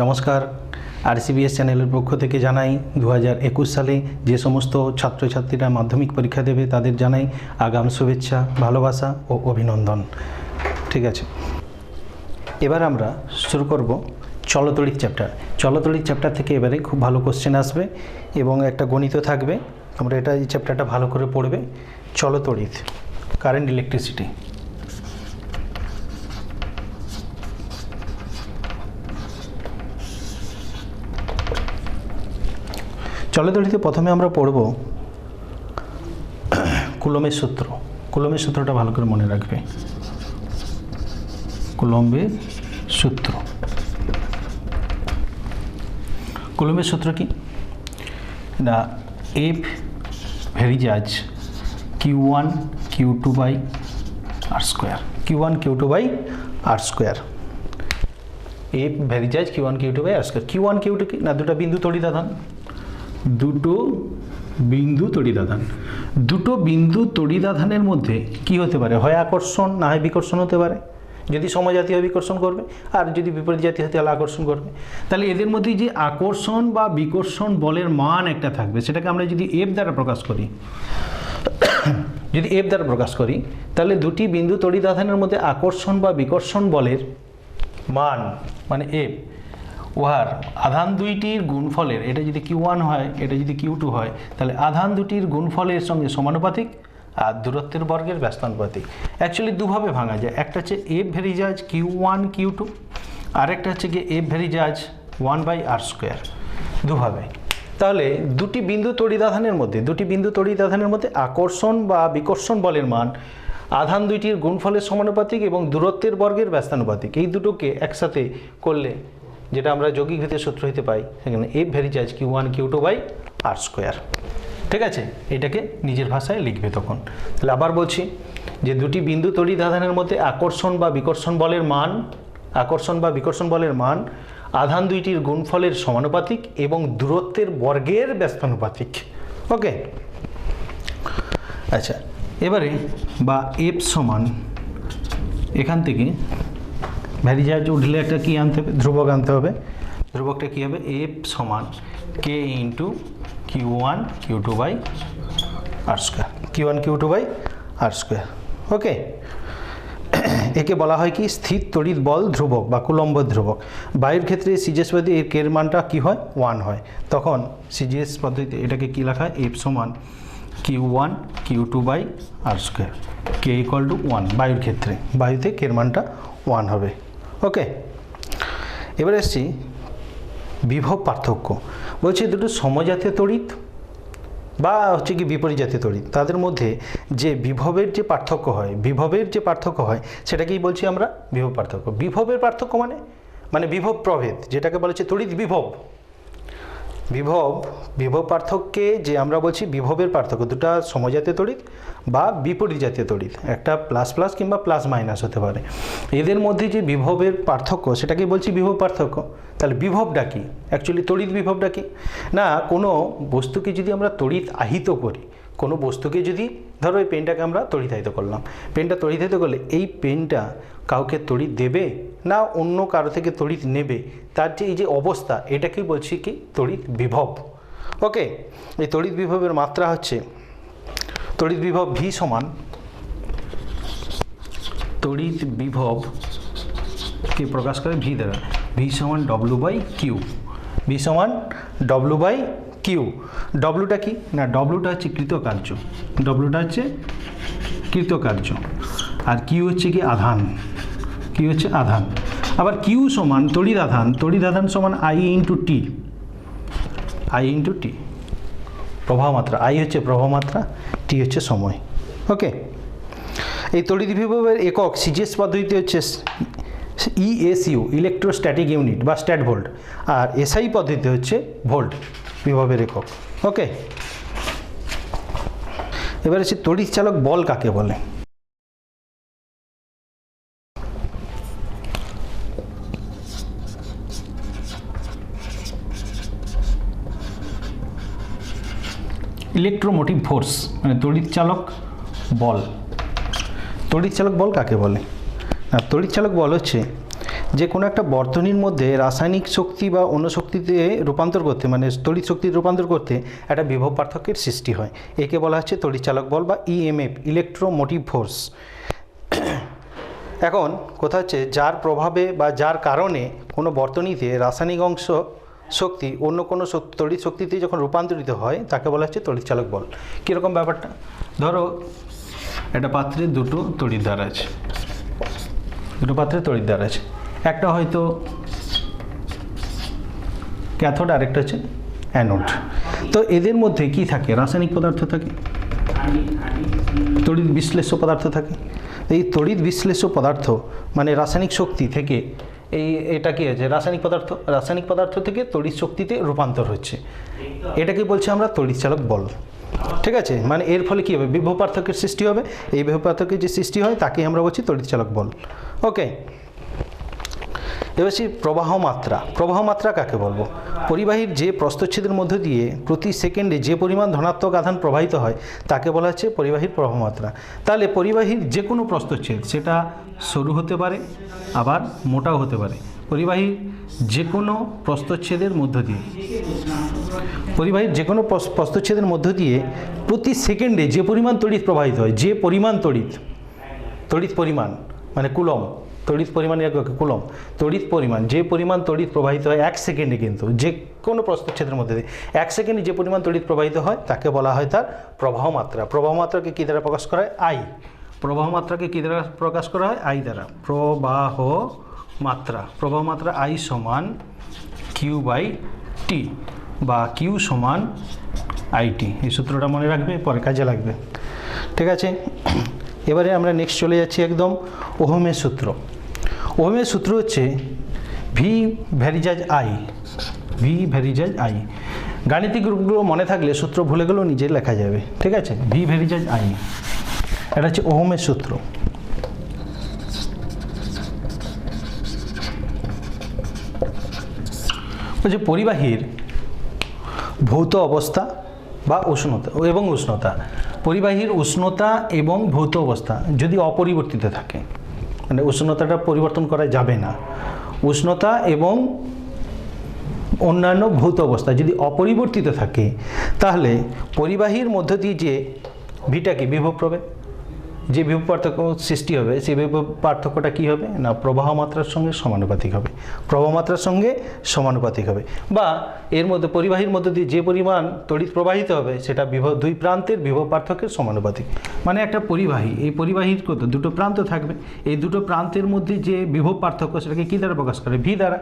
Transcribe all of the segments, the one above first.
নমস্কার, আরসিবিএস চ্যানেলের পক্ষ থেকে জানাই 2021 সালে যে সমস্ত ছাত্রছাত্রীরা মাধ্যমিক পরীক্ষা দেবে তাদের জানাই আগাম শুভেচ্ছা, ভালোবাসা ও অভিনন্দন। ঠিক আছে, এবার আমরা শুরু করব চলতড়িৎ চ্যাপ্টার। চলতড়িৎ চ্যাপ্টার থেকে এবারে খুব ভালো কোশ্চেন আসবে এবং একটা গণিত থাকবে। তোমরা এই চ্যাপ্টারটা ভালো করে পড়বে। চলতড়িৎ, কারেন্ট ইলেকট্রিসিটি। চলতড়িতে প্রথমে আমরা পড়ব কুলম্বের সূত্র। কুলম্বের সূত্রটা ভালো করে মনে রাখবে। কুলম্বের সূত্র। কুলম্বের সূত্র কি? না, F varies as Q1 Q2 by r square. Q1 Q2 by r square. F varies as Q1 Q2 by r square. Q1 Q2 কি? না, দুটো বিন্দু তড়িদাধান। দুটো বিন্দু তড়িদাধান। দুটো বিন্দু তড়িদাধানের মধ্যে কি হতে পারে? হয় আকর্ষণ, না হয় বিকর্ষণ হতে পারে। যদি সমজাতীয় হয় বিকর্ষণ করবে, আর যদি বিপরীত জাতীয় হয় তাহলে আকর্ষণ করবে। তাহলে এদের মধ্যে যে আকর্ষণ বা বিকর্ষণ বলের মান একটা থাকবে, সেটাকে আমরা যদি এফ দ্বারা প্রকাশ করি, তাহলে দুটি বিন্দু তড়িদাধানের মধ্যে আকর্ষণ বা বিকর্ষণ বলের মান মানে এফ, উহার আধান দুইটির গুণফলের, এটা যদি Q1 হয়, এটা যদি Q2 হয়, তাহলে আধান দুটির গুণফলের সঙ্গে সমানুপাতিক আর দূরত্বের বর্গের ব্যস্তানুপাতিক। অ্যাকচুয়ালি দুভাবে ভাঙা যায়। একটা হচ্ছে এফ ভেরিজাজ Q1 Q2, আর একটা হচ্ছে কি F varies as 1 by r square. দুভাবে। তাহলে দুটি বিন্দু তড়িদাধানের মধ্যে আকর্ষণ বা বিকর্ষণ বলের মান আধান দুইটির গুণফলের সমানুপাতিক এবং দূরত্বের বর্গের ব্যস্তানুপাতিক। এই দুটোকে একসাথে করলে যেটা আমরা যৌগিক ভিত্তির সূত্র হইতে পাই, সেখানে F varies as Q1 Q2 by r square. ঠিক আছে, এটাকে নিজের ভাষায় লিখবে তখন। তাহলে আবার বলছি যে দুটি বিন্দু তড়িদাধানের মধ্যে আকর্ষণ বা বিকর্ষণ বলের মান আধান দুইটির গুণফলের সমানুপাতিক এবং দূরত্বের বর্গের ব্যস্তানুপাতিক। ওকে, আচ্ছা, এবারে বা এফ সমান, এখান থেকে ভ্যারিজাজ উঠলে একটা কি আনতে হবে? ধ্রুবক আনতে হবে। ধ্রুবকটা কী হবে? এফ সমান k into Q1 Q2 by r square. Q1 Q2 by r square. Okay, একে বলা হয় কি? স্থির তড়িৎ বল ধ্রুবক বা কুলম্ব ধ্রুবক। বায়ুর ক্ষেত্রে সিজিএস পদ্ধতি এর কের মানটা কী হয়? 1 হয়। তখন সিজিএস পদ্ধতিতে এটাকে কী লেখা হয়? এফ সমান Q1 Q2 by r square. K equal to 1 বায়ুর ক্ষেত্রে। বায়ুতে কের মানটা 1 হবে। ওকে, এবার এসছি বিভব পার্থক্য। বলছে দুটো সমজাতীয় তড়িৎ বা হচ্ছে কি বিপরীত জাতীয় তড়িৎ, তাদের মধ্যে যে বিভবের যে পার্থক্য হয় সেটাকেই বলছি আমরা বিভব পার্থক্য। বিভবের পার্থক্য মানে বিভব প্রভেদ, যেটাকে বলা হচ্ছে তড়িৎ বিভব। বিভব পার্থক্যে যে আমরা বলছি বিভবের পার্থক্য, দুটা সমজাতীয় তড়িৎ বা বিপরীত জাতীয় তড়িৎ, একটা প্লাস প্লাস কিংবা প্লাস মাইনাস হতে পারে, এদের মধ্যে যে বিভবের পার্থক্য সেটাকেই বলছি বিভব পার্থক্য। তাহলে বিভবটা কি? অ্যাকচুয়ালি তড়িৎ বিভবটা কি? না, কোনো বস্তুকে যদি আমরা তড়িৎ আহিত করি, কোনো বস্তুকে যদি ধরো এই পেনটাকে আমরা তড়িৎায়িত করলাম, পেনটা তড়িৎায়িত করলে এই পেনটা কাউকে তড়িৎ দেবে না অন্য কারো থেকে তড়িৎ নেবে, তার যে এই যে অবস্থা, এটাকেই বলছি কি? তড়িৎ বিভব। ওকে, এই তড়িৎ বিভবের মাত্রা হচ্ছে তড়িৎ বিভব ভি সমান, তড়িৎ বিভবকে প্রকাশ করে ভি দ্বারা। ভি সমান ডব্লু বাই কিউ। ভি সমান ডব্লু বাই কিউ। ডব্লুটা কি? না, ডব্লুটা হচ্ছে কৃতকার্য। আর কিউ হচ্ছে কি? আধান। আবার কিউ সমান তড়িদাধান সমান আই ইন্টু টি। প্রবাহ মাত্রা। আই হচ্ছে প্রবাহ মাত্রা, টি হচ্ছে সময়। ওকে, এই তড়িৎ বিভবের একক সিজিএস পদ্ধতিতে হচ্ছে ইএসইউ, ইলেকট্রোস্ট্যাটিক ইউনিট বা স্ট্যাট ভোল্ট, আর এসআই পদ্ধতিতে হচ্ছে ভোল্ট বিভবের একক। ওকে, এবার হচ্ছে তড়িৎ চালক বল কাকে বলে? ইলেকট্রোমোটিভ ফোর্স মানে তড়িৎ চালক বল। তড়িৎ চালক বল কাকে বলে? না, তড়িৎ চালক বল হচ্ছে যে কোনো একটা বর্তনীর মধ্যে রাসায়নিক শক্তি বা অন্য শক্তিতে রূপান্তর করতে, মানে তড়িৎ শক্তি রূপান্তর করতে একটা বিভব পার্থক্যের সৃষ্টি হয়। একে বলা হচ্ছে তড়িৎচালক বল বা ইএমএফ, ইলেকট্রোমোটিভ ফোর্স। এখন কথা হচ্ছে যার প্রভাবে বা যার কারণে কোনো বর্তনীতে রাসায়নিক অংশ শক্তি অন্য কোনো তড়িৎ শক্তিতে যখন রূপান্তরিত হয় তাকে বলা হচ্ছে তড়িৎচালক বল। কীরকম ব্যাপারটা, ধরো একটা পাত্রে দুটো তড়িৎদ্বার আছে, দুটো পাত্রে তড়িৎদ্বার আছে, একটা হয়তো ক্যাথোড আর একটা হচ্ছে অ্যানোড। তো এদের মধ্যে কি থাকে, রাসায়নিক পদার্থ থাকে, তড়িৎ বিশ্লেষ্য পদার্থ থাকে। এই তড়িৎ বিশ্লেষ্য পদার্থ মানে রাসায়নিক শক্তি থেকে এটা কি আছে, রাসায়নিক পদার্থ থেকে তড়িৎ শক্তিতে রূপান্তর হচ্ছে, এটাকে বলছি আমরা তড়িৎচালক বল। ঠিক আছে, মানে এর ফলে কী হবে, বিভব পার্থক্যের সৃষ্টি হবে। এই বিভব পার্থক্যের যে সৃষ্টি হয় তাকে আমরা বলছি তড়িৎচালক বল। ওকে, এবার প্রবাহ মাত্রা। প্রবাহ মাত্রা কাকে বলবো, পরিবাহীর যে প্রস্থচ্ছেদের মধ্য দিয়ে প্রতি সেকেন্ডে যে পরিমাণ ধনাত্মক আধান প্রবাহিত হয় তাকে বলা হচ্ছে পরিবাহীর প্রবাহ মাত্রা। তাহলে পরিবাহীর যে কোনো প্রস্থচ্ছেদ, সেটা সরু হতে পারে আবার মোটাও হতে পারে, পরিবাহীর যে কোনো প্রস্থচ্ছেদের মধ্য দিয়ে, পরিবাহীর যে কোনো প্রস্থচ্ছেদের মধ্য দিয়ে প্রতি সেকেন্ডে যে পরিমাণ তড়িৎ প্রবাহিত হয়, যে পরিমাণ তড়িৎ পরিমাণ মানে কুলম, তড়িৎ পরিমাণ কুলম, তড়িৎ পরিমাণ, যে পরিমাণ তড়িৎ প্রবাহিত হয় এক সেকেন্ডে, কিন্তু যে কোনো প্রস্থচ্ছেদের মধ্যে দিয়ে এক সেকেন্ডে যে পরিমাণ তড়িৎ প্রবাহিত হয় তাকে বলা হয় তার প্রবাহ মাত্রা। প্রবাহ মাত্রাকে কী দ্বারা প্রকাশ করা হয়, আই। প্রবাহ মাত্রাকে কী দ্বারা প্রকাশ করা হয়, আই দ্বারা। প্রবাহ মাত্রা আই সমান কিউ বাই টি বা কিউ সমান আইটি। এই সূত্রটা মনে রাখবে, পরে কাজে লাগবে। ঠিক আছে, এবারে আমরা নেক্সট চলে যাচ্ছি একদম ওহমের সূত্র। ওহমের সূত্র হচ্ছে ভি ভ্যারিজাজ আই, ভি ভ্যারিজাজ আই। গাণিতিক রূপগুলো মনে থাকলে সূত্র ভুলে গেলেও নিজে লেখা যাবে। ঠিক আছে, ভি ভ্যারিজাজ আই, এটা হচ্ছে ওহমের সূত্র। বলছে পরিবাহীর ভৌত অবস্থা বা উষ্ণতা এবং উষ্ণতা, পরিবাহীর উষ্ণতা এবং ভৌত অবস্থা যদি অপরিবর্তিত থাকে, মানে উষ্ণতাটা পরিবর্তন করা যাবে না, উষ্ণতা এবং অন্যান্য ভৌত অবস্থা যদি অপরিবর্তিত থাকে, তাহলে পরিবাহীর মধ্য দিয়ে যে ভিটাকে বিভব প্রবে, যে বিভব পার্থক্য সৃষ্টি হবে, সেই বিভব পার্থক্যটা কী হবে না, প্রবাহ মাত্রার সঙ্গে সমানুপাতিক হবে, প্রবাহ মাত্রার সঙ্গে সমানুপাতিক হবে। বা এর মধ্যে পরিবাহীর মধ্যে দিয়ে যে পরিমাণ তড়িৎ প্রবাহিত হবে সেটা দুই প্রান্তের বিভব পার্থক্যের সমানুপাতিক। মানে একটা পরিবাহী, এই পরিবাহীর কত দুটো প্রান্ত থাকবে, এই দুটো প্রান্তের মধ্যে যে বিভব পার্থক্য সেটাকে কী দ্বারা প্রকাশ করে, ভি দ্বারা।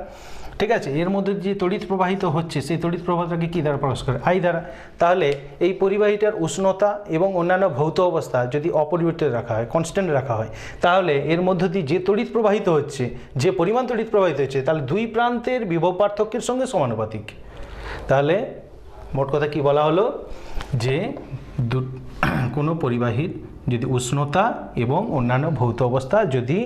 ঠিক আছে, এর মধ্যে যে তড়িৎ প্রবাহিত হচ্ছে সেই তড়িৎ প্রবাহটাকে কী দ্বারা প্রকাশ করে, আই দ্বারা। তাহলে এই পরিবাহীটার উষ্ণতা এবং অন্যান্য ভৌত অবস্থা যদি অপরিবর্তিত রাখা হয়, কনস্ট্যান্ট রাখা হয়, তাহলে এর মধ্য দিয়ে যে তড়িৎ প্রবাহিত হচ্ছে, যে পরিমাণ তড়িৎ প্রবাহিত হচ্ছে, তাহলে দুই প্রান্তের বিভব পার্থক্যের সঙ্গে সমানুপাতিক। তাহলে মোট কথা কি বলা হলো, যে কোনো পরিবাহীর যদি উষ্ণতা এবং অন্যান্য ভৌত অবস্থা যদি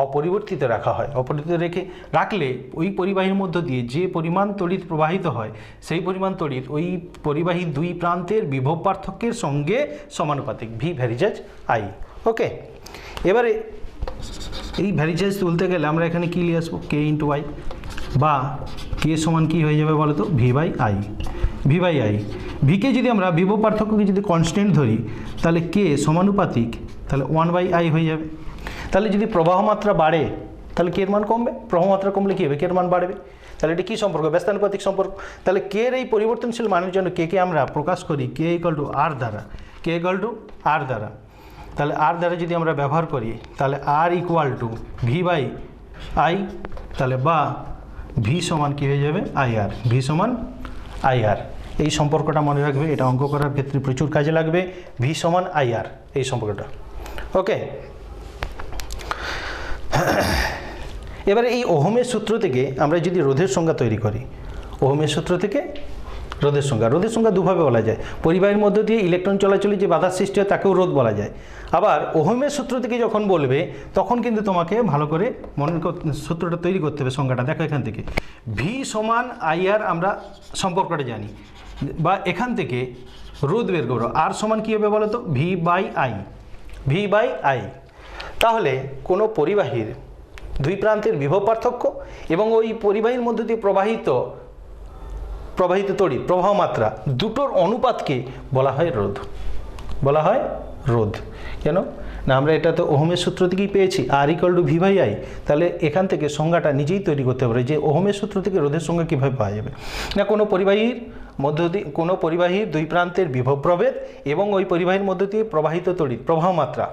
অপরিবর্তিত রাখা হয়, অপরিবর্তিত রাখলে ওই পরিবাহীর মধ্য দিয়ে যে পরিমাণ তড়িৎ প্রবাহিত হয় সেই পরিমাণ তড়িৎ ওই পরিবাহীর দুই প্রান্তের বিভব পার্থক্যের সঙ্গে সমানুপাতিক, ভি ভ্যারিজাজ আই। ওকে, এবারে এই ভ্যারিজাজ তুলতে গেলে আমরা এখানে কী নিয়ে আসবো, কে ইন্টু আই, বা কে সমান কী হয়ে যাবে বলো তো, V by I. V by I, ভিকে যদি আমরা বিভব পার্থক্যকে যদি কনস্ট্যান্ট ধরি তাহলে কে সমানুপাতিক, তাহলে 1/i হয়ে যাবে। তাহলে যদি প্রবাহ মাত্রা বাড়ে তাহলে কে এর মান কমবে, প্রবাহ মাত্রা কমলে কী হবে, কে এর মান বাড়বে। তাহলে এটা কী সম্পর্ক, ব্যস্তানুপাতিক সম্পর্ক। তাহলে কে এর এই পরিবর্তনশীল মানের জন্য কে আমরা প্রকাশ করি কে ইকুয়াল টু আর দ্বারা, কে ইকুয়াল টু আর দ্বারা। তাহলে আর দ্বারা যদি আমরা ব্যবহার করি তাহলে R equal to V by I, তাহলে বা ভি সমান কী হয়ে যাবে, আই আর, ভি সমান আই আর। এই সম্পর্কটা মনে রাখবে, এটা অঙ্ক করার ক্ষেত্রে প্রচুর কাজে লাগবে, ভি সমান আই আর, এই সম্পর্কটা। ওকে, এবারে এই ওহমের সূত্র থেকে আমরা যদি রোধের সংজ্ঞা তৈরি করি, ওহমের সূত্র থেকে রোধের সংজ্ঞা দুভাবে বলা যায়। পরিবাহীর মধ্য দিয়ে ইলেকট্রন চলাচলে যে বাধার সৃষ্টি হয় তাকেও রোধ বলা যায়। আবার ওহমের সূত্র থেকে যখন বলবে তখন কিন্তু তোমাকে ভালো করে সূত্রটা তৈরি করতে হবে, সংজ্ঞাটা দেখো এখান থেকে। ভি সমান আই আর আমরা সম্পর্কটা জানি, বা এখান থেকে রোধ বের করো, আর সমান কী হবে বলো তো, V by I, V by I. তাহলে কোনো পরিবাহীর দুই প্রান্তের বিভব পার্থক্য এবং ওই পরিবাহীর মধ্য দিয়ে প্রবাহিত তড়িৎ প্রবাহ মাত্রা দুটোর অনুপাতকে বলা হয় রোধ। বলা হয় রোধ। কেন না, আমরা এটা তো ওহমের সূত্র থেকেই পেয়েছি, R equal to V by I. তাহলে এখান থেকে সংজ্ঞাটা নিজেই তৈরি করতে পারে যে ওহমের সূত্র থেকে রোধের সংজ্ঞা কীভাবে পাওয়া যাবে। না, কোনো পরিবাহীর দুই প্রান্তের বিভব প্রভেদ এবং ওই পরিবাহীর মধ্য দিয়ে প্রবাহিত তড়িৎ প্রবাহ মাত্রা,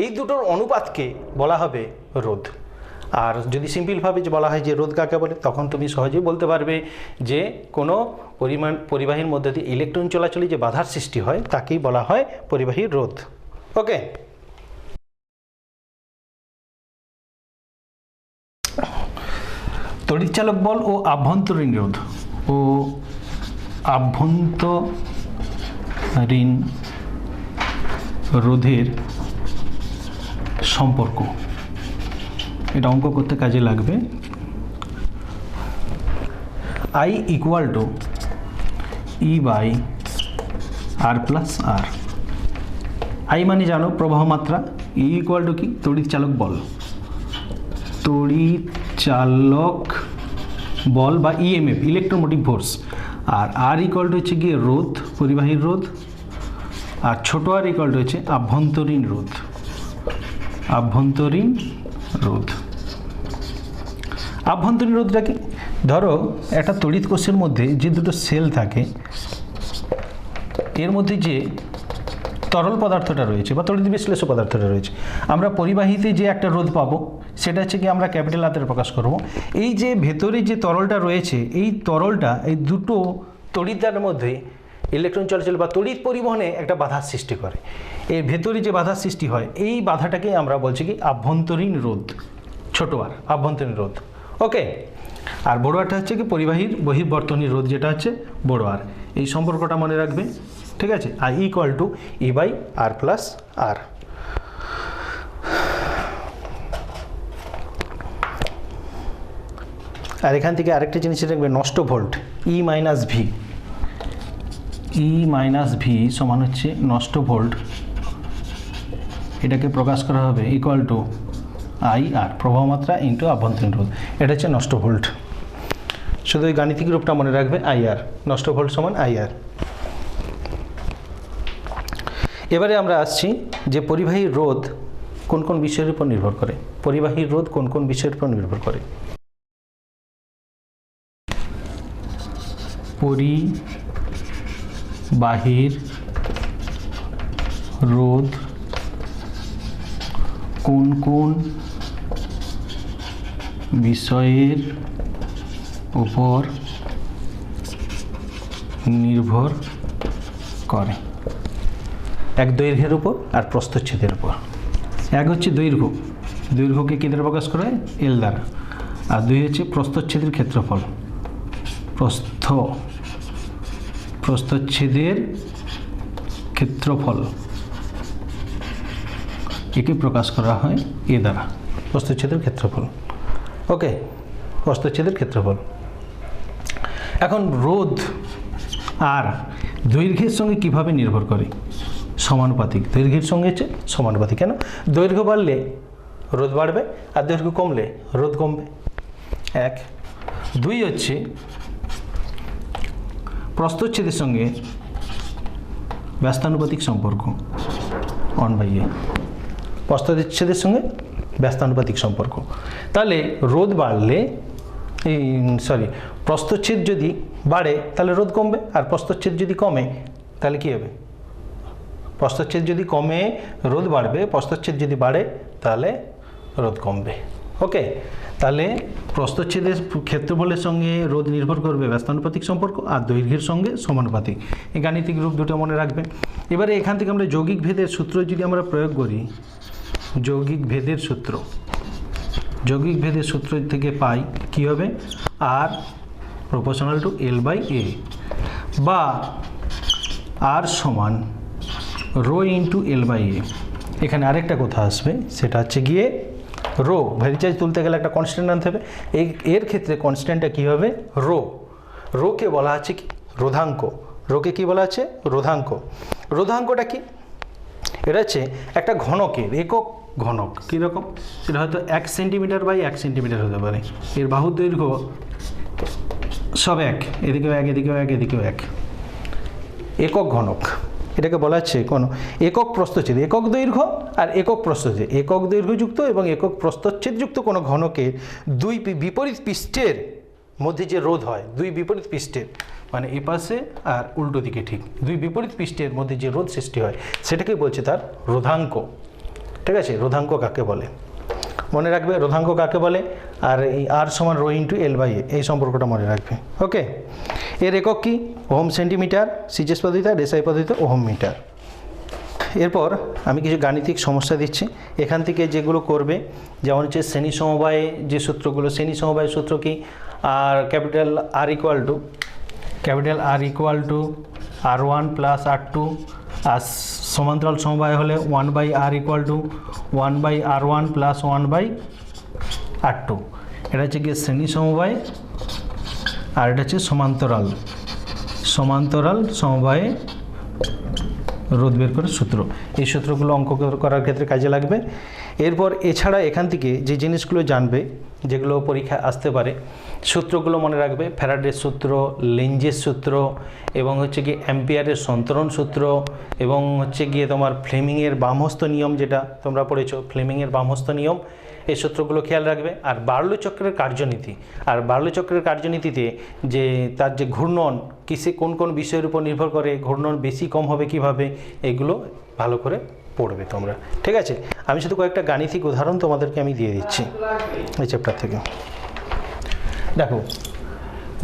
এই দুটোর অনুপাতকে বলা হবে রোধ। আর যদি সিম্পলভাবে বলা হয় যে রোধ কাকে বলে, তখন তুমি সহজেই বলতে পারবে যে কোনো পরিবাহীর মধ্যে দিয়ে ইলেকট্রন চলাচলে যে বাধার সৃষ্টি হয় তাকেই বলা হয় পরিবাহীর রোধ। ওকে, তড়িৎচালক বল ও আভ্যন্তরীণ রোধ রোধের সম্পর্ক, এটা অঙ্ক করতে কাজে লাগবে। I equal to E by R plus r. I মানে জানো প্রবাহ মাত্রা, ই ইকুয়াল টু কি তড়িৎচালক বল, তড়িৎচালক বল বা ইএমএফ ইলেকট্রোমোটিভ ফোর্স, আর আর ইকুয়াল টু হচ্ছে গিয়ে রোধ, পরিবাহীর রোধ, আর ছোট আর ইকুয়াল টু হচ্ছে আভ্যন্তরীণ রোধ। আভ্যন্তরীণ রোধ, আভ্যন্তরীণ রোধটা কি? ধরো একটা তড়িৎ কোষের মধ্যে যে দুটো সেল থাকে, এর মধ্যে যে তরল পদার্থটা রয়েছে বা তড়িৎ বিশ্লেষ্য পদার্থটা রয়েছে, আমরা পরিবাহীতে যে একটা রোধ পাবো সেটা হচ্ছে কি আমরা ক্যাপিটাল আকারে প্রকাশ করব। এই যে ভেতরে যে তরলটা রয়েছে, এই তরলটা এই দুটো তড়িৎদ্বারের মধ্যে ইলেকট্রন চলাচল বা তড়িৎ পরিবহনে একটা বাধার সৃষ্টি করে। এর ভেতরে যে বাধার সৃষ্টি হয়, এই বাধাটাকে আমরা বলছি কি আভ্যন্তরীণ রোধ, ছোট আর আভ্যন্তরীণ রোধ। ওকে, আর বড় আরটা হচ্ছে কি পরিবাহীর বহির্বর্তনী রোধ, যেটা হচ্ছে বড় আর। এই সম্পর্কটা মনে রাখবে, ঠিক আছে? R equal to E by R plus r. আর এখান থেকে আরেকটা জিনিস রাখবে, নষ্ট volt E minus V. E minus V সমান হচ্ছে নষ্ট ভোল্ট, এটাকে প্রকাশ করা হবে ইকুয়াল টু আই আর প্রবাহ মাত্রা ইন্টু আভ্যন্তরীণ রোধ। এটা হচ্ছে নষ্ট ভোল্ট। শুধু ওই গাণিতিক রূপটা মনে রাখবে, আই আর, নষ্ট ভোল্ট সমান আই আর। এবারে আমরা আসছি যে পরিবাহীর রোধ কোন কোন বিষয়ের উপর নির্ভর করে। পরিবাহীর রোধ কোন কোন বিষয়ের উপর নির্ভর করে? পরিবাহীর রোধ কোন কোন বিষয়ের উপর নির্ভর করে? এক দৈর্ঘ্যের উপর আর প্রস্থচ্ছেদের উপর। এক হচ্ছে দৈর্ঘ্য, দৈর্ঘ্যকে কী দ্বারা প্রকাশ করা হয়? এল দ্বারা। আর দুই হচ্ছে প্রস্থচ্ছেদের ক্ষেত্রফল, প্রস্থচ্ছেদের ক্ষেত্রফল, একে প্রকাশ করা হয় এ দ্বারা, প্রস্থচ্ছেদের ক্ষেত্রফল। ওকে, প্রস্থচ্ছেদের ক্ষেত্রফল। এখন রোধ আর দৈর্ঘ্যের সঙ্গে কিভাবে নির্ভর করে? সমানুপাতিক, দৈর্ঘ্যের সঙ্গে হচ্ছে সমানুপাতিক। কেন? দৈর্ঘ্য বাড়লে রোধ বাড়বে আর দৈর্ঘ্য কমলে রোধ কমবে। এক। দুই হচ্ছে প্রস্থচ্ছেদের সঙ্গে ব্যস্তানুপাতিক সম্পর্ক, 1/a। প্রস্থচ্ছেদের সঙ্গে ব্যস্তানুপাতিক সম্পর্ক। তাহলে রোধ বাড়লে প্রস্থচ্ছেদ যদি বাড়ে তাহলে রোধ কমবে, আর প্রস্থচ্ছেদ যদি কমে তাহলে কী হবে? প্রস্থচ্ছেদ যদি কমে রোধ বাড়বে, প্রস্থচ্ছেদ যদি বাড়ে তাহলে রোধ কমবে। ওকে, তাহলে প্রস্থচ্ছেদের ক্ষেত্রফলের সঙ্গে রোধ নির্ভর করবে ব্যস্তানুপাতিক সম্পর্ক, আর দৈর্ঘ্যের সঙ্গে সমানুপাতিক। এই গাণিতিক রূপ দুটো মনে রাখবেন। এবারে এখান থেকে আমরা যৌগিক ভেদের সূত্র যদি আমরা প্রয়োগ করি, যৌগিক ভেদের সূত্র, যৌগিক ভেদের সূত্র থেকে পাই কি হবে? আর প্রপোর্শনাল টু এল বাই এ, বা আর সমান রো ইন্টু এল বাই এ। এখানে আরেকটা কথা আসবে, সেটা হচ্ছে গিয়ে রো, ভ্যারি চার্জ তুলতে গেলে একটা কনস্ট্যান্ট আনতে হবে। এর ক্ষেত্রে কনস্ট্যান্টটা কী হবে? রো। রোকে বলা আছে কি? রোধাঙ্ক। রোকে কি বলা আছে? রোধাঙ্ক। রোধাঙ্কটা কি? এটা হচ্ছে একটা ঘনকের একক ঘনক কীরকম, সেটা হয়তো 1 সেন্টিমিটার বাই 1 সেন্টিমিটার হতে পারে। এর বাহুর দৈর্ঘ্য সব এক, এদিকেও এক, এদিকেও এক, এদিকেও এক, একক ঘনক। এটাকে বলা হচ্ছে কোনো একক প্রস্থচ্ছেদ, একক দৈর্ঘ্য আর একক প্রস্থচ্ছেদ, একক দৈর্ঘ্যযুক্ত এবং একক প্রস্থচ্ছেদযুক্ত কোনো ঘনকের দুই বিপরীত পৃষ্ঠের মধ্যে যে রোধ হয়, দুই বিপরীত পৃষ্ঠের মানে এ পাশে আর উল্টো দিকে ঠিক দুই বিপরীত পৃষ্ঠের মধ্যে যে রোধ সৃষ্টি হয় সেটাকেই বলছে তার রোধাঙ্ক। ঠিক আছে, রোধাঙ্ক কাকে বলে মনে রাখবে, রোধাঙ্ক কাকে বলে, আর এই আর সমান রো ইন্টু এল বাই এ, এই সম্পর্কটা মনে রাখবে। ওকে, এর একক কি ওহম সেন্টিমিটার, সিজিএস পদ্ধতিতে, আর এসআই পদ্ধতিতে ওহম মিটার। এরপর আমি কিছু গাণিতিক সমস্যা দিচ্ছি, এখান থেকে যেগুলো করবে যেমন হচ্ছে শ্রেণী সমবায়ে যে সূত্রগুলো, শ্রেণী সমবায়ের সূত্র কি, আর capital R equal to R1 plus R2, আর সমান্তরাল সমবায় হলে 1/r equal to 1/r1 plus 1/r2। এটা হচ্ছে গিয়ে শ্রেণী সমবায়, আর এটা হচ্ছে সমান্তরাল সমবায়ে রোধ বের করার সূত্র। এই সূত্রগুলো অঙ্ক করার ক্ষেত্রে কাজে লাগবে। এরপর এছাড়া এখান থেকে যে জিনিসগুলো জানবে যেগুলো পরীক্ষা আসতে পারে, সূত্রগুলো মনে রাখবে, ফ্যারাডের সূত্র, লেঞ্জের সূত্র, এবং হচ্ছে গিয়ে অ্যাম্পিয়ারের সন্তরণ সূত্র, এবং হচ্ছে গিয়ে তোমার ফ্লেমিংয়ের বামহস্ত নিয়ম, যেটা তোমরা পড়েছো ফ্লেমিংয়ের বামহস্ত নিয়ম, এই সূত্রগুলো খেয়াল রাখবে। আর বার্লো চক্রের কার্যনীতি, আর বার্লো চক্রের কার্যনীতিতে যে তার যে ঘূর্ণন কিসে কোন কোন বিষয়ের উপর নির্ভর করে, ঘূর্ণন বেশি কম হবে কিভাবে, এগুলো ভালো করে পড়বে তোমরা। ঠিক আছে, আমি শুধু কয়েকটা গাণিতিক উদাহরণ তোমাদেরকে আমি দিয়ে দিচ্ছি এই চ্যাপ্টার থেকে। দেখো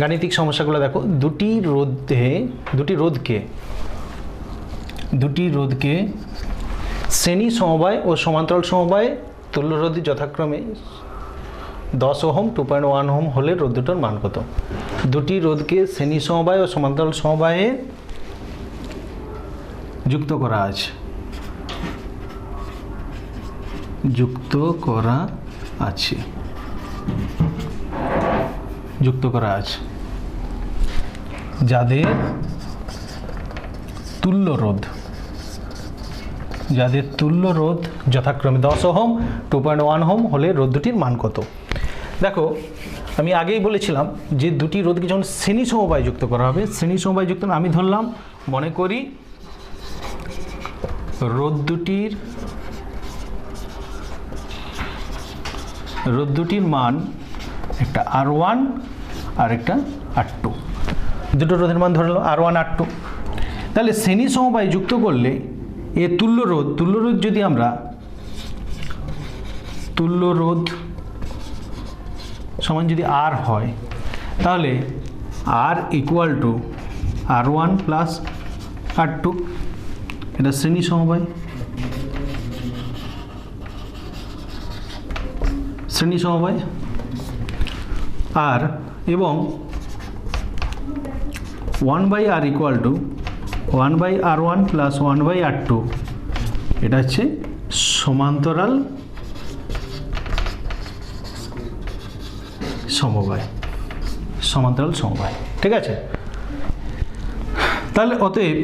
গাণিতিক সমস্যাগুলো দেখো, দুটি রোধকে শ্রেণী সমবায় ও সমান্তরাল সমবায়ে তুল্যরোধী যথাক্রমে 10 ওহম 2.1 ওহম হলে রোধ দুটোর মান কত? দুটি রোধকে শ্রেণী সমবায় ও সমান্তরাল সমবায়ে যুক্ত করা আছে, যাদের তুল্য রোধ যথাক্রমে 10 ওহম 2.1 ওহম হলে রোধ দুটির মান কত? দেখো আমি আগেই বলেছিলাম যে দুটি রোধকে যখন শ্রেণী সমবায় যুক্ত করা হবে, শ্রেণী সমবায় যুক্ত আমি ধরলাম, মনে করি রোধ দুটির মান একটা R1 আর একটা R2, দুটো রোধের মান ধরে নিলাম R1 R2। তাহলে শ্রেণী সমবায় যুক্ত করলে এ তুল্যরোধ যদি আমরা সমান যদি R হয়, তাহলে R equal to R1 plus R2, এটা শ্রেণী সমবায়। আর এবং 1/r equal to 1/r1 plus 1/r2, এটা হচ্ছে সমান্তরাল সমবায়। ঠিক আছে, তাহলে অতএব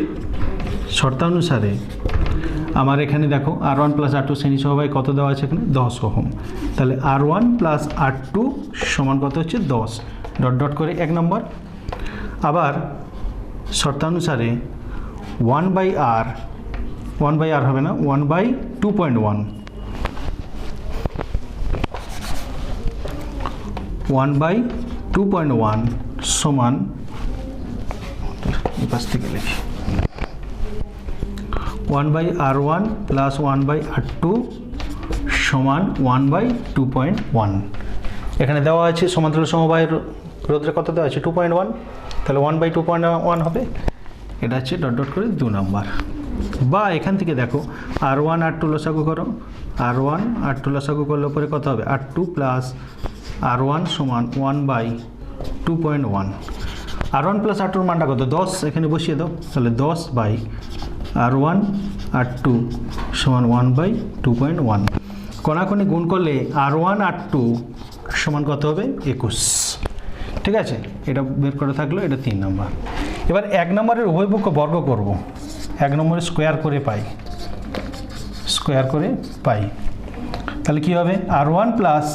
শর্তানুসারে আমার এখানে দেখো R1 প্লাস R2 শ্রেণী সমবায় কত দেওয়া আছে এখানে 10 ওহম, তাহলে R1 প্লাস R2 সমান কত হচ্ছে 10, ডট ডট করে 1 নম্বর। আবার শর্তানুসারে 1/r হবে না, 1/2.1, 1/2.1 সমান, এই পাশ থেকে লিখি 1/r1 প্লাস 1/r2 সমান 1/2.1। এখানে দেওয়া আছে সমান্তরাল সমবায়ের রোধটা কত দেওয়া আছে 2.1, তাহলে 1/2.1 হবে, এটা হচ্ছে ডট ডট করে 2 নম্বর। বা এখান থেকে দেখো R1 R2 লসাগু করো, R1 R2 লসাগু করলে পরে কত হবে R2 প্লাস R1 সমান 1/2.1। R1 প্লাস R2 এর মানটা কত 10, এখানে বসিয়ে দাও, তাহলে 10/R1 R2 সমান 1/2.1। কোনাকুনি গুণ করলে R1 R2 সমান কত হবে 21। ঠিক আছে, এটা বের করে থাকলো, এটা 3 নম্বর। এবার 1 নম্বরের উভয় পক্ষ বর্গ করব, 1 নম্বরে স্কোয়ার করে পাই, স্কোয়ার করে পাই। তাহলে কী হবে R1 plus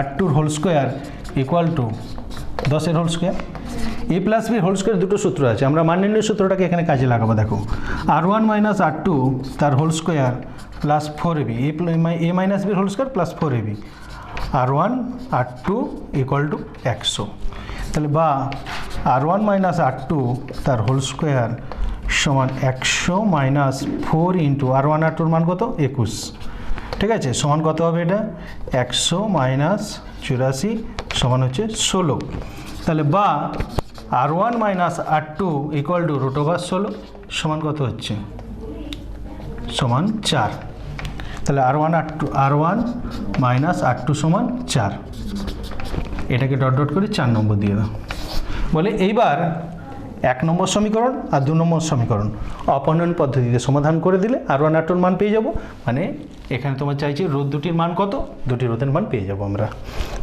R2 whole square equal to 10 whole square. A plus B whole square দুটো সূত্র আছে, আমরা মান নির্ণয় সূত্রটাকে এখানে কাজে লাগাবো। দেখো R1 মাইনাস R2 তার whole square plus 4ab, A minus B whole square plus 4ab, R1 R2 equal to 100। তাহলে বা R1 মাইনাস R2 তার হোল স্কোয়ার সমান 100 মাইনাস 4 ইন্টু R1 R2 মান কত 21, ঠিক আছে, সমান কত হবে এটা 100 মাইনাস 84 সমান হচ্ছে 16। তাহলে বা R1 minus R2 equal to root over 16 সমান কত হচ্ছে সমান 4। তাহলে R1 মাইনাস R2 সমান 4, এটাকে ডট ডট করে 4 নম্বর দিয়ে দাও। বলে এইবার 1 নম্বর সমীকরণ আর 2 নম্বর সমীকরণ অপনয়ন পদ্ধতিতে সমাধান করে দিলে R1 R2 মান পেয়ে যাব। মানে এখানে তোমার চাইছি রোধ দুটির মান কত, দুটি রোধের মান পেয়ে যাব আমরা।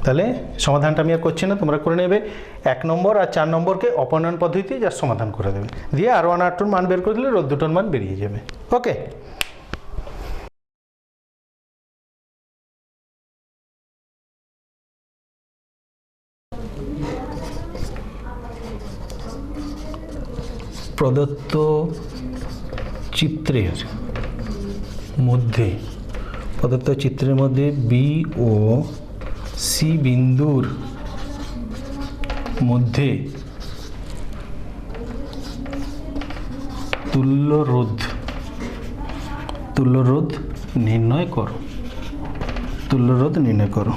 তাহলে সমাধানটা আমি আর করছি না, তোমরা করে নেবে। 1 নম্বর আর 4 নম্বরকে অপনয়ন পদ্ধতিতে যার সমাধান করে দেবে, দিয়ে R1 R2 মান বের করে দিলে রোধ দুটোর মান বেরিয়ে যাবে। ওকে, প্রদত্ত চিত্রের মধ্যে বি ও সি বিন্দুর মধ্যে তুল্য রোধ নির্ণয় করো।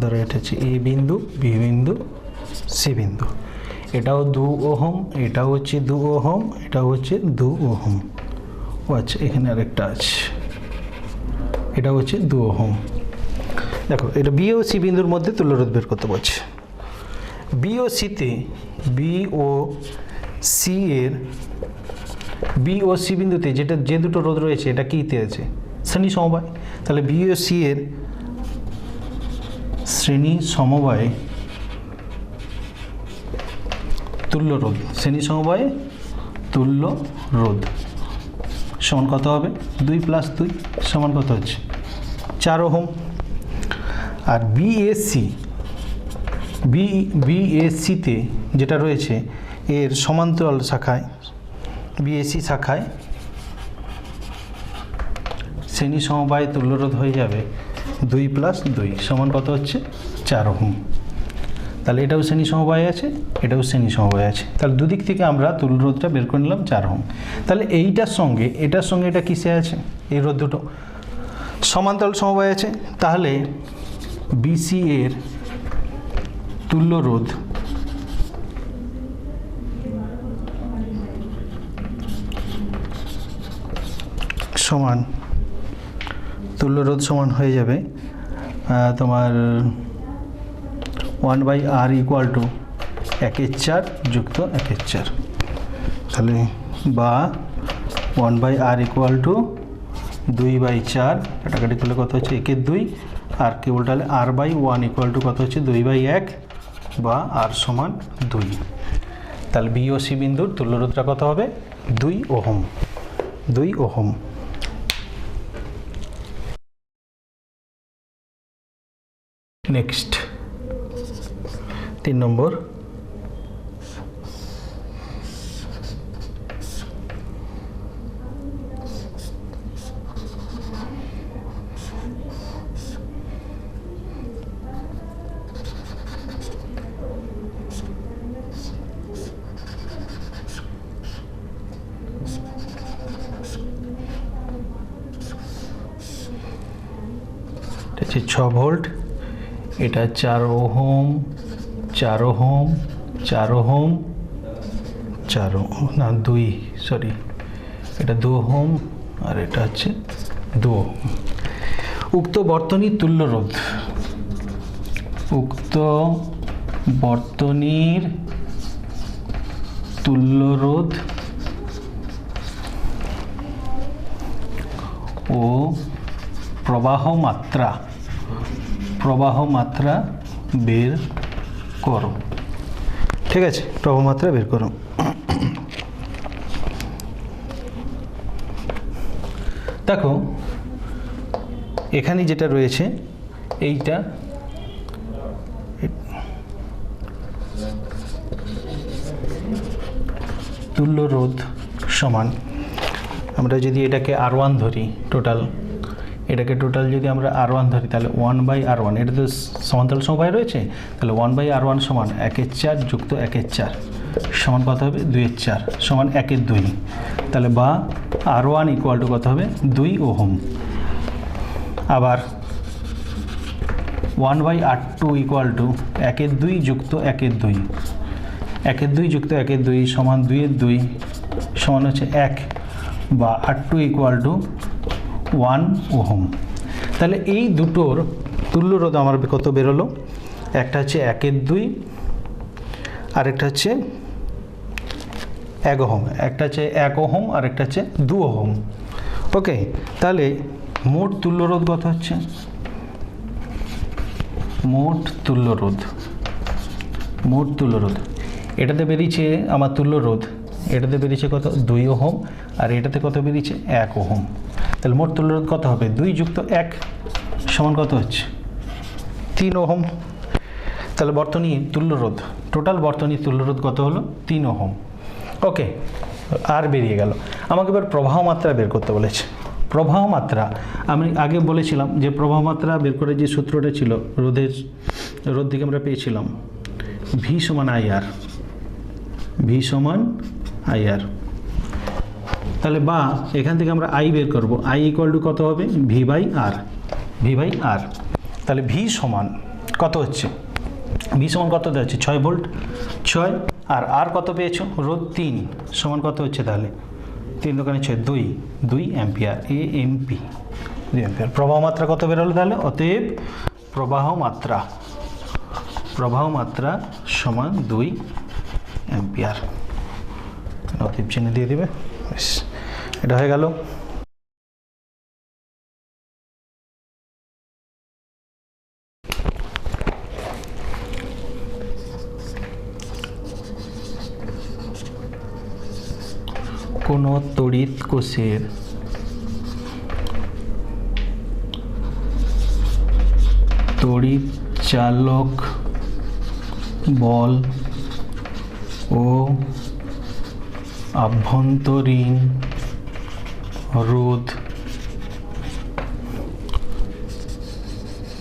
ধরো এটা হচ্ছে এ বিন্দু, বি বিন্দু, সি বিন্দু, এটাও 2 ওহম, এটাও হচ্ছে 2 ওহম, এটাও হচ্ছে 2 ওহম। ও আচ্ছা, এখানে আরেকটা আছে, এটা হচ্ছে 2 ওহম। দেখো এটা বি ও সি বিন্দুর মধ্যে তুল্যরোধ বের করতে বলছে। বি ও সি বিন্দুতে যে দুটো রোধ রয়েছে এটা কীতে আছে শ্রেণী সমবায়। তাহলে বি ও সি এর শ্রেণী সমবায়ে তুল্য রোধ সমান কত হবে 2 + 2 সমান কত হচ্ছে 4 ওহম। আর বিএসসিতে যেটা রয়েছে এর সমান্তরাল শাখায়, বিএসসি শাখায় শ্রেণী সমবায় তুল্যরোধ হয়ে যাবে 2 + 2 সমান কত হচ্ছে 4 ওহম। তাহলে এটাও শ্রেণী সমবায় আছে, এটাও শ্রেণী সমবায় আছে। তাহলে দুদিক থেকে আমরা তুল্যরোধটা বের করে নিলাম 4 ওহম। তাহলে এটার সঙ্গে এটা কিসে আছে, এই রোধ দুটো সমান্তরাল সমবায় আছে। তাহলে বিসি এর তুল্যরোধ সমান হয়ে যাবে তোমার 1/r ইকুয়াল টু 1/4 যুক্ত 1/4। তাহলে বা 1/r ইকুয়াল টু 2/4, কাটাকাটি করলে কত হচ্ছে 1/2, আর কেবল তাহলে r/1 ইকুয়াল টু কত হচ্ছে 2/1 বা r সমান 2। তাহলে বি ও সি বিন্দুর তুল্যরোধটা কত হবে 2 ওহম। নেক্সট 3 নম্বর। এটা হচ্ছে 6 ভোল্ট, এটা 4 ওহম, 4 ওহম, 4 ওহম, 2 সরি, এটা 2 ওহম আর এটা হচ্ছে 2 ওহম। উক্ত বর্তনীর তুল্যরোধ ও প্রবাহ মাত্রা বের করো। ঠিক আছে, প্রবাহমাত্রা বের করো। দেখো এখানে যেটা রয়েছে এইটা তুল্য রোধ সমান, আমরা যদি এটাকে R1 ধরি, এটাকে টোটাল যদি আমরা R1 ধরি তাহলে 1/R1, এটা তো সমান্তরাল সমবায় রয়েছে, তাহলে 1/R1 সমান 1/4 যুক্ত 1/4 সমান কত হবে 2/4 সমান 1/2, তাহলে বা R1 ইকুয়াল টু কত হবে 2 ওহম। আবার 1/R2 ইকুয়াল টু 1/2 যুক্ত 1/2, 1/2 যুক্ত 1/2 সমান 2/2 সমান হচ্ছে 1, বা R2 ইকুয়াল টু 1 ওহম। তাহলে এই দুটোর তুল্য রোধ আমার কত বেরোলো, একটা হচ্ছে 1/2 আর একটা হচ্ছে 1 ওহম, একটা হচ্ছে 1 ওহম আর একটা হচ্ছে 2 ওহম। ওকে, তাহলে মোট তুল্য রোধ কত হচ্ছে, মোট তুল্য রোধ এটাতে বেরিয়েছে আমার তুল্য রোধ, এটাতে বেরিয়েছে কত 2 ওহম আর এটাতে কত বেরিয়েছে 1 ওহম। তাহলে মোট তুল্য রোধ কত হবে 2 যুক্ত 1 সমান কত হচ্ছে 3 ওহম। তাহলে বর্তনীর তুল্য রোধ, টোটাল বর্তনীর তুল্য রোধ কত হলো 3 ওহম। ওকে, আর বেরিয়ে গেল। আমাকে এবার প্রবাহ মাত্রা বের করতে বলেছে। প্রবাহ মাত্রা আমি আগে বলেছিলাম যে প্রবাহ মাত্রা বের করে যে সূত্রটা ছিল রোধ দিকে আমরা পেয়েছিলাম V সমান IR। তাহলে বা এখান থেকে আমরা I বের করব, I ইকুয়াল টু কত হবে V/R। তাহলে V সমান কত হচ্ছে, V সমান কত দেওয়া হচ্ছে 6 ভোল্ট, 6 আর R কত পেয়েছো রোধ 3 সমান কত হচ্ছে, তাহলে 3 দোকানে 6 2 অ্যাম্পিয়ার, AMP 2 অ্যাম্পিয়ার। প্রবাহ মাত্রা কত বেরোলো তাহলে, অতএব প্রবাহ মাত্রা সমান 2 অ্যাম্পিয়ার। অতএব চিহ্ন দিয়ে দিবে, এটা হয়ে গেল। কোনো তড়িৎ কোষের তড়িৎ চালক বল ও আভ্যন্তরীণ রোধ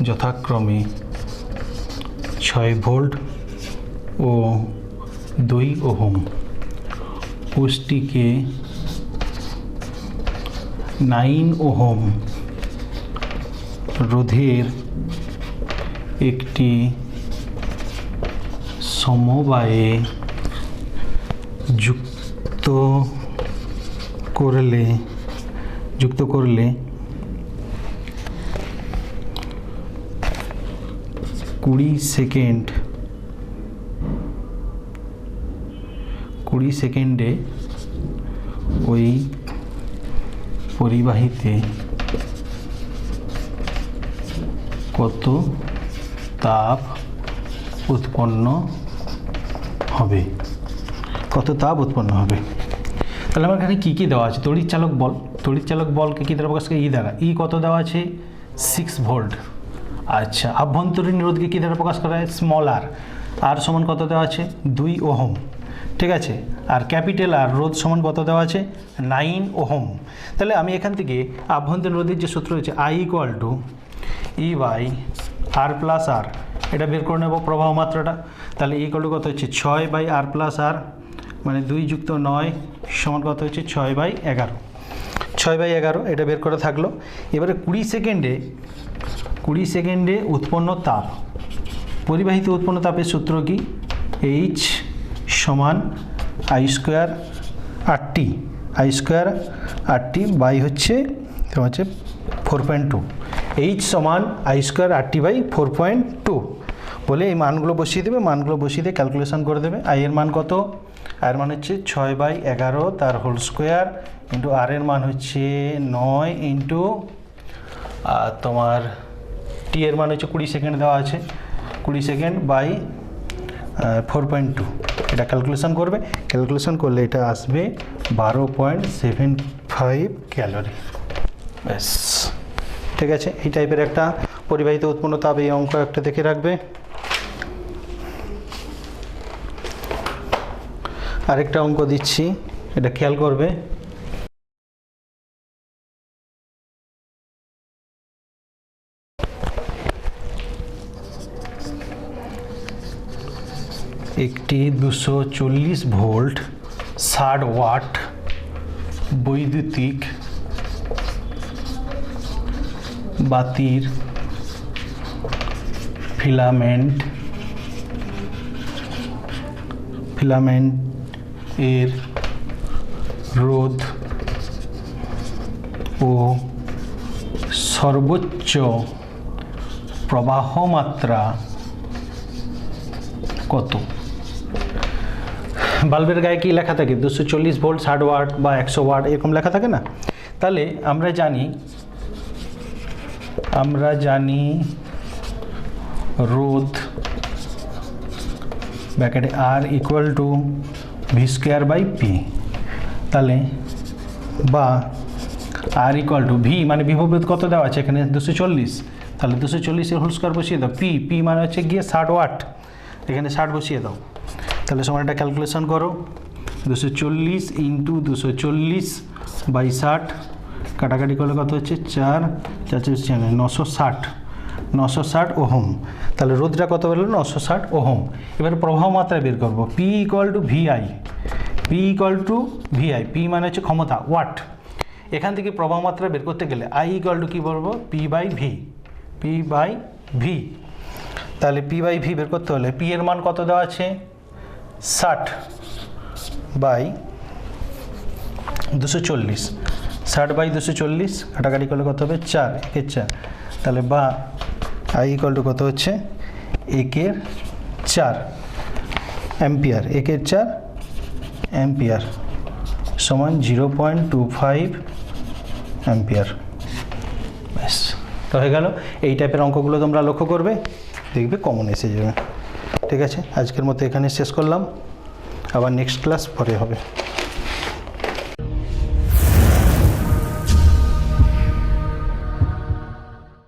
যথাক্রমে 6 ভোল্ট ও 2 ওহম। কোষটিকে 9 ওহম রোধের একটি সমবায়ে যুক্ত করলে 20 সেকেন্ডে ওই পরিবাহীতে কত তাপ উৎপন্ন হবে, তাহলে আমার এখানে কী দেওয়া আছে, তড়িৎ চালক বলকে কী দ্বারা প্রকাশ করে, দ্বারা কত দেওয়া আছে 6 ভোল্ট। আচ্ছা, আভ্যন্তরীণ রোধকে কী দ্বারা প্রকাশ করা হয়, স্মল আর সমান কত দেওয়া আছে 2 ওহম। ঠিক আছে, আর ক্যাপিটাল আর রোধ সমান কত দেওয়া আছে 9 ওহম। তাহলে আমি এখান থেকে আভ্যন্তরীণ রোধের যে সূত্র হচ্ছে I equal two E/R plus R, এটা বের করে নেব প্রবাহ মাত্রাটা। তাহলে ইকুয়াল টু কত হচ্ছে 6/R প্লাস R, মানে 2 যুক্ত 9 সমান কত হচ্ছে 6/11। এটা বের করে থাকলো। এবারে 20 সেকেন্ডে উৎপন্ন তাপ, পরিবাহিত উৎপন্ন তাপের সূত্র কি, H সমান I² RT বাই হচ্ছে 4.2। H সমান I² RT/4.2 বলে এই মানগুলো বসিয়ে দেবে, ক্যালকুলেশন করে দেবে। I এর মান কত, I এর মান হচ্ছে 6/11 তার হোল স্কোয়ার ইন্টু R এর মান হচ্ছে 9 ইন্টু তোমার T এর মান হচ্ছে 20 সেকেন্ড দেওয়া আছে, 20 সেকেন্ড বাই 4.2, এটা ক্যালকুলেশন করবে, ক্যালকুলেশন করলে এটা আসবে 12.75 ক্যালোরি। ব্যাস, ঠিক আছে। এই টাইপের একটা পরিবাহিত উৎপন্ন তাপ, এই অঙ্ক একটা দেখে রাখবে। আরেকটা অঙ্ক দিচ্ছি, এটা খেয়াল করবে। একটি 240 ভোল্ট 60 ওয়াট বৈদ্যুতিক বাতির ফিলামেন্ট এর রোধ ও সর্বোচ্চ প্রবাহ মাত্রা কত? বাল্বের গায়ে কি লেখা থাকে? 240 ভোল্ট 60 ওয়াট বা 100 ওয়াট এরকম লেখা থাকে না? তাহলে আমরা জানি রোধ ব্র্যাকেটে R equal to V square by P. তাহলে বা R ইকুয়াল টু ভি মানে বিভব রোধ কত দেওয়া আছে এখানে? 240। তাহলে 240 হোল স্কোয়ার বসিয়ে দাও। পি মানে হচ্ছে গিয়ে 60 ওয়াট, এখানে 60 বসিয়ে দাও। তাহলে সময়টা ক্যালকুলেশন করো, 240 ইন্টু 240 বাই 60, কাটাকাটি করলে কত হচ্ছে? 4 960 ওহম। তাহলে রোধটা কত বললো? 960 ওহম। এবার প্রবাহ মাত্রা বের করবো, P equal to V I. P মানে হচ্ছে ক্ষমতা, ওয়াট। এখান থেকে প্রবাহ মাত্রা বের করতে গেলে আই ইকুয়াল টু কী বলবো? P by V. তাহলে পি বাই ভি বের করতে হলে পি এর মান কত দেওয়া আছে? 60 বাই 240, 60 বাই 240 কাটাকাটি করলে কত হবে? 4 একের 4। তাহলে বা আই ইকুয়াল টু কত হচ্ছে? 1/4 অ্যাম্পিয়ার, 1/4 অ্যাম্পিয়ার সমান 0.25 অ্যাম্পিয়ার। ব্যাস, তো হয়ে গেল। এই টাইপের অঙ্কগুলো তোমরা লক্ষ্য করবে, দেখবে কমন এসে যাবে। ঠিক আছে, আজকের মতো এখানে শেষ করলাম, আবার নেক্সট ক্লাস পরে হবে।